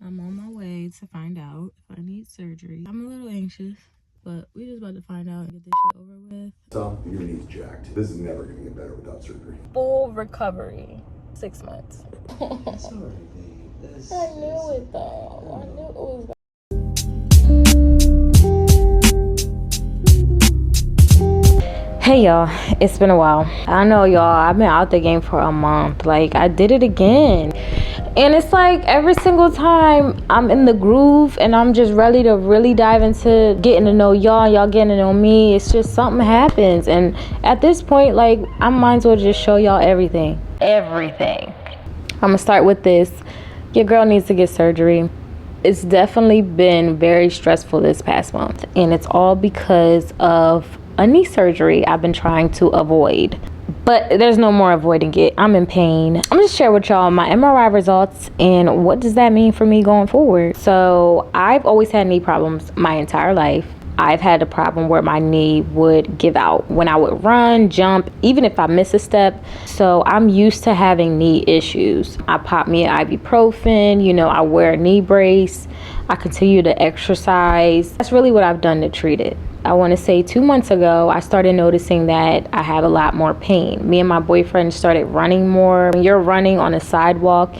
I'm on my way to find out if I need surgery. I'm a little anxious, but we just about to find out and get this shit over with. So, your knee's jacked. This is never gonna get better without surgery. Full recovery. 6 months. Sorry, babe. I knew it though. I knew it was. Hey y'all, it's been a while. I know y'all, I've been out the game for a month. Like, I did it again. And it's like every single time I'm in the groove and I'm just ready to really dive into getting to know y'all getting to know me. It's just something happens. And at this point, like, I might as well just show y'all everything. Everything. I'm gonna start with this. Your girl needs to get surgery. It's definitely been very stressful this past month. And it's all because of a knee surgery I've been trying to avoid. But there's no more avoiding it. I'm in pain. I'm gonna share with y'all my MRI results and what does that mean for me going forward. So I've always had knee problems my entire life. I've had a problem where my knee would give out when I would run, jump, even if I miss a step. So I'm used to having knee issues. I pop me an ibuprofen, I wear a knee brace. I continue to exercise. That's really what I've done to treat it. I want to say 2 months ago, I started noticing that I have a lot more pain. Me and my boyfriend started running more. When you're running on a sidewalk,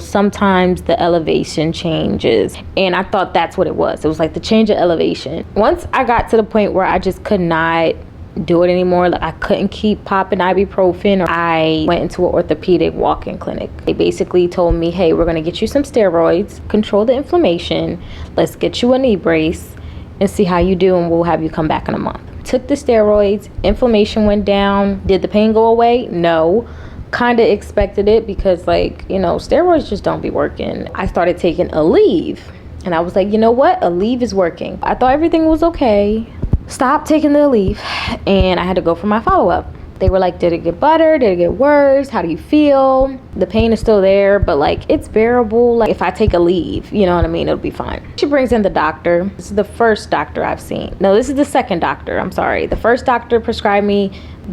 sometimes the elevation changes. And I thought that's what it was. It was like the change of elevation. Once I got to the point where I just could not do it anymore, like I couldn't keep popping ibuprofen, I went into an orthopedic walk-in clinic. They basically told me, hey, we're going to get you some steroids, control the inflammation, let's get you a knee brace and see how you do, and we'll have you come back in a month. Took the steroids, inflammation went down. Did the pain go away? No. Kind of expected it because steroids just don't be working. I started taking Aleve and I was like, you know what? Aleve is working. I thought everything was okay. Stopped taking the Aleve and I had to go for my follow-up. They were like, did it get better? Did it get worse? How do you feel? The pain is still there, but it's bearable. Like if I take Aleve, you know what I mean? It'll be fine. She brings in the doctor. This is the first doctor I've seen. No, this is the second doctor. I'm sorry. The first doctor prescribed me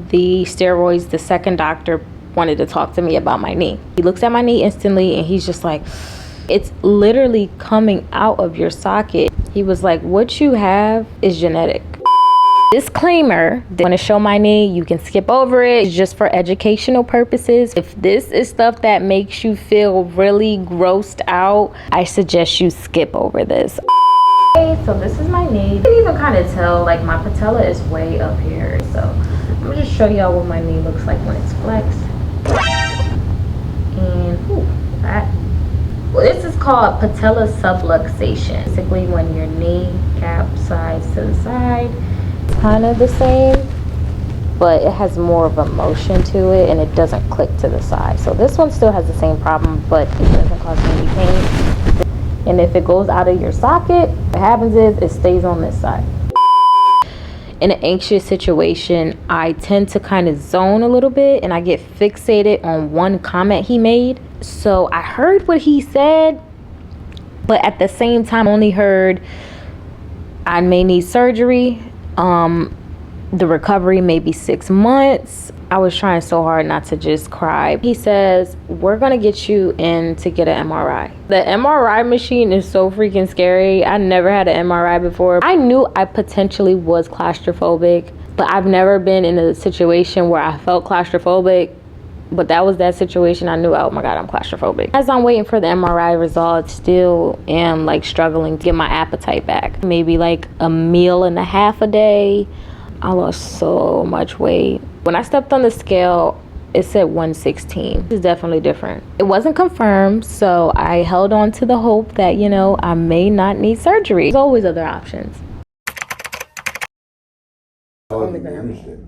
the steroids. The second doctor wanted to talk to me about my knee. He looks at my knee instantly and he's just like, it's literally coming out of your socket. He was like, what you have is genetic. Disclaimer, I want to show my knee. You can skip over it. It's just for educational purposes. If this is stuff that makes you feel really grossed out, I suggest you skip over this. Okay, so this is my knee. You can even kind of tell my patella is way up here. So I'm going to just show y'all what my knee looks like when it's flexed. And this is called patella subluxation. Basically when your knee capsizes to the side. Kind of the same, but it has more of a motion to it and it doesn't click to the side. So this one still has the same problem, but it doesn't cause any pain. And if it goes out of your socket, what happens is it stays on this side. In an anxious situation, I tend to kind of zone a little bit and I get fixated on one comment he made. So I heard what he said, but at the same time only heard I may need surgery. The recovery may be 6 months. I was trying so hard not to just cry. He says, we're going to get you in to get an MRI. The MRI machine is so freaking scary. I never had an MRI before. I knew I potentially was claustrophobic, but I've never been in a situation where I felt claustrophobic. But that was that situation. I knew, oh my God, I'm claustrophobic. As I'm waiting for the MRI results, still am struggling to get my appetite back. Maybe a meal and a half a day. I lost so much weight. When I stepped on the scale, it said 116. It's definitely different. It wasn't confirmed, so I held on to the hope that, I may not need surgery. There's always other options. How have you managed it?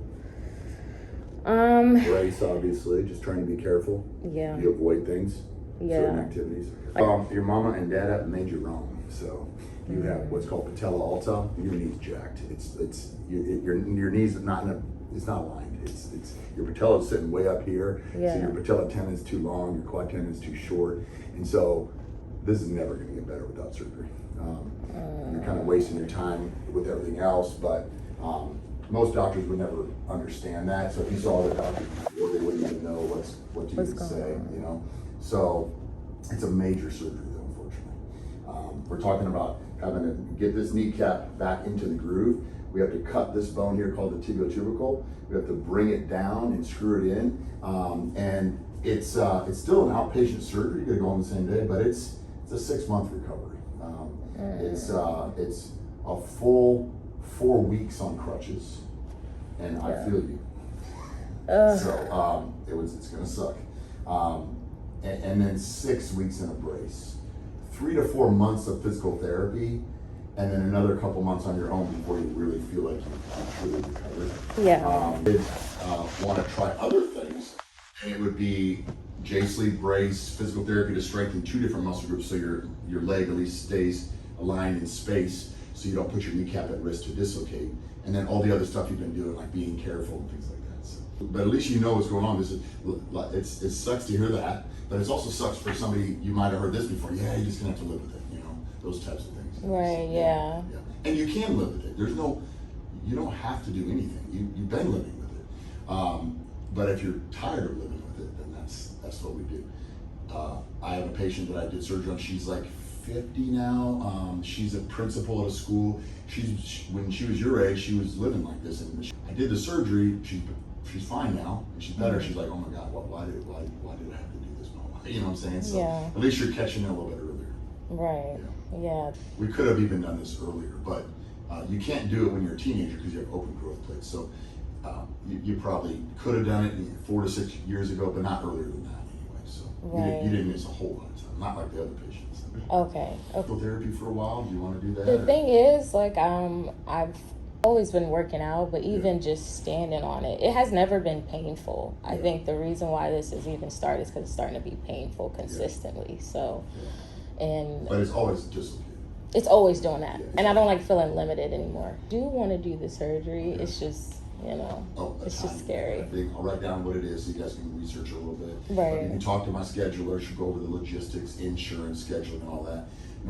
Race, obviously, just trying to be careful. Yeah. You avoid things, certain activities. Your mama and dad made you wrong, so you have what's called patella alta. Your knee's jacked. Your knee's it's not aligned. It's your patella's sitting way up here. Yeah. So your patella tendon is too long, your quad tendon is too short, and so this is never going to get better without surgery. You're kind of wasting your time with everything else, but. Most doctors would never understand that. So if you saw the doctor before, they wouldn't even know what you would say, So it's a major surgery, though, unfortunately. We're talking about having to get this kneecap back into the groove. We have to cut this bone here called the tibiotubercle. We have to bring it down and screw it in. And it's still an outpatient surgery. You gotta go on the same day, but it's a 6-month recovery. It's a full 4 weeks on crutches, and I feel you. So it's gonna suck. And then 6 weeks in a brace. 3 to 4 months of physical therapy, and then another couple months on your own before you really feel like you've truly recovered. Want to try other things, and it would be J-sleeve brace, physical therapy to strengthen 2 different muscle groups, so your leg at least stays aligned in space, so you don't put your kneecap at risk to dislocate. And then all the other stuff you've been doing, like being careful and things like that. So, but at least you know what's going on. It sucks to hear that, but it also sucks for somebody, you might have heard this before. Yeah, you're just gonna have to live with it. Those types of things. Right. Yeah. And you can live with it. You don't have to do anything. You've been living with it. But if you're tired of living with it, then that's what we do. I have a patient that I did surgery on. She's like 50 now. She's a principal at a school. When she was your age, she was living like this. And I did the surgery. She's fine now, and she's better. She's like, oh my God, why did I have to do this? You know what I'm saying? So at least you're catching it a little bit earlier. Right. Yeah. We could have even done this earlier, but you can't do it when you're a teenager because you have open growth plates. So you probably could have done it 4 to 6 years ago, but not earlier than that anyway. So you didn't miss a whole lot of time, not like the other patients. Okay. Therapy for a while. Do you want to do that? The thing is, like, I've always been working out, but even just standing on it has never been painful. I think the reason why this has even started is because it's starting to be painful consistently. So. But it's always dislocated. It's always doing that. And I don't like feeling limited anymore. I do want to do the surgery. It's just, it's just scary. I'll write down what it is so you guys can research a little bit. Right. You can talk to my scheduler. She'll go over the logistics, insurance, scheduling, and all that.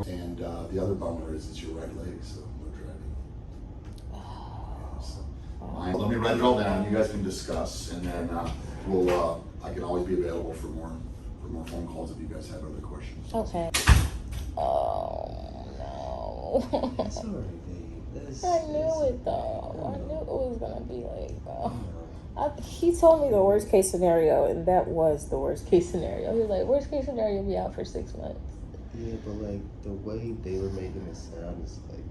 And the other bummer is it's your right leg, so no driving. Let me write it all down. You guys can discuss, and then I can always be available for more phone calls if you guys have other questions. Okay. Oh no. It's alright, babe. I knew it though. I knew it was gonna be like. He told me the worst case scenario, and that was the worst case scenario. He was like, worst case scenario, you'll be out for 6 months. Yeah, but like the way they were making it sound is like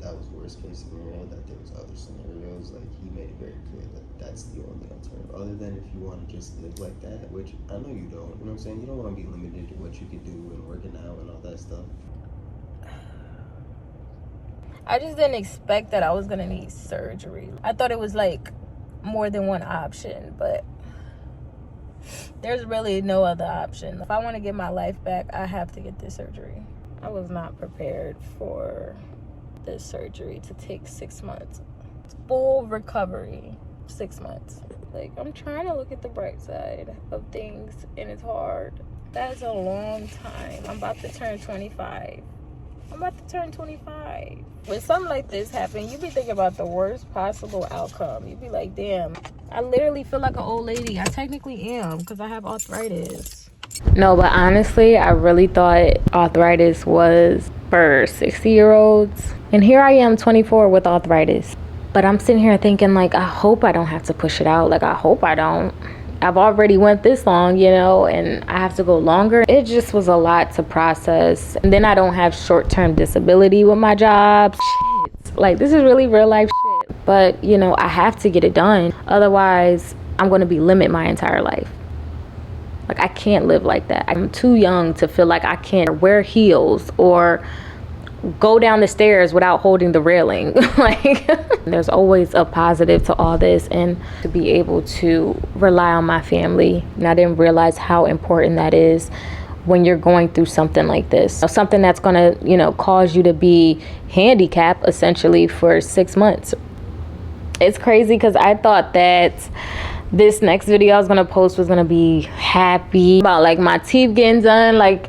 that was worst case scenario. That there was other scenarios. Like he made it very clear that that's the only alternative. Other than if you want to just live like that, which I know you don't. You know what I'm saying? You don't want to be limited to what you can do and working out and all that stuff. I just didn't expect that I was gonna need surgery. I thought it was like more than one option, but there's really no other option. If I want to get my life back, I have to get this surgery. I was not prepared for this surgery to take 6 months. Full recovery, 6 months. Like, I'm trying to look at the bright side of things, and it's hard. That's a long time. I'm about to turn 25. When something like this happens, you be thinking about the worst possible outcome. You be like, damn, I literally feel like an old lady. I technically am because I have arthritis. No, but honestly, I really thought arthritis was for 60-year-olds. And here I am, 24, with arthritis. But I'm sitting here thinking, like, I hope I don't have to push it out. Like, I hope I don't. I've already went this long, and I have to go longer. It just was a lot to process. And then I don't have short-term disability with my job. Shit. Like, this is really real life shit. But, I have to get it done. Otherwise, I'm going to be limited my entire life. Like, I can't live like that. I'm too young to feel like I can't wear heels or go down the stairs without holding the railing. Like, there's always a positive to all this, and to be able to rely on my family. And I didn't realize how important that is when you're going through something like this. Something that's gonna, cause you to be handicapped essentially for 6 months. It's crazy because I thought that this next video I was gonna post was gonna be happy about like my teeth getting done. Like,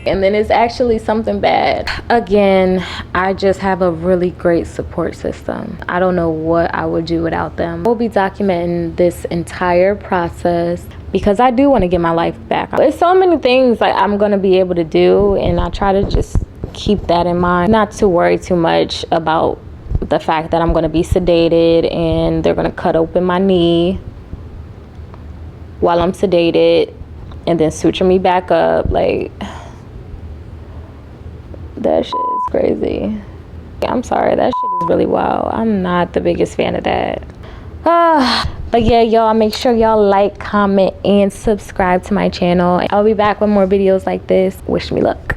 and then it's actually something bad. Again, I just have a really great support system. I don't know what I would do without them. We'll be documenting this entire process because I do want to get my life back. There's so many things like I'm gonna be able to do, and I try to just keep that in mind, not to worry too much about the fact that I'm gonna be sedated and they're gonna cut open my knee while I'm sedated and then suture me back up. Like, that shit is crazy. I'm sorry, that shit is really wild. I'm not the biggest fan of that. But yeah, y'all, make sure y'all like, comment, and subscribe to my channel. I'll be back with more videos like this. Wish me luck.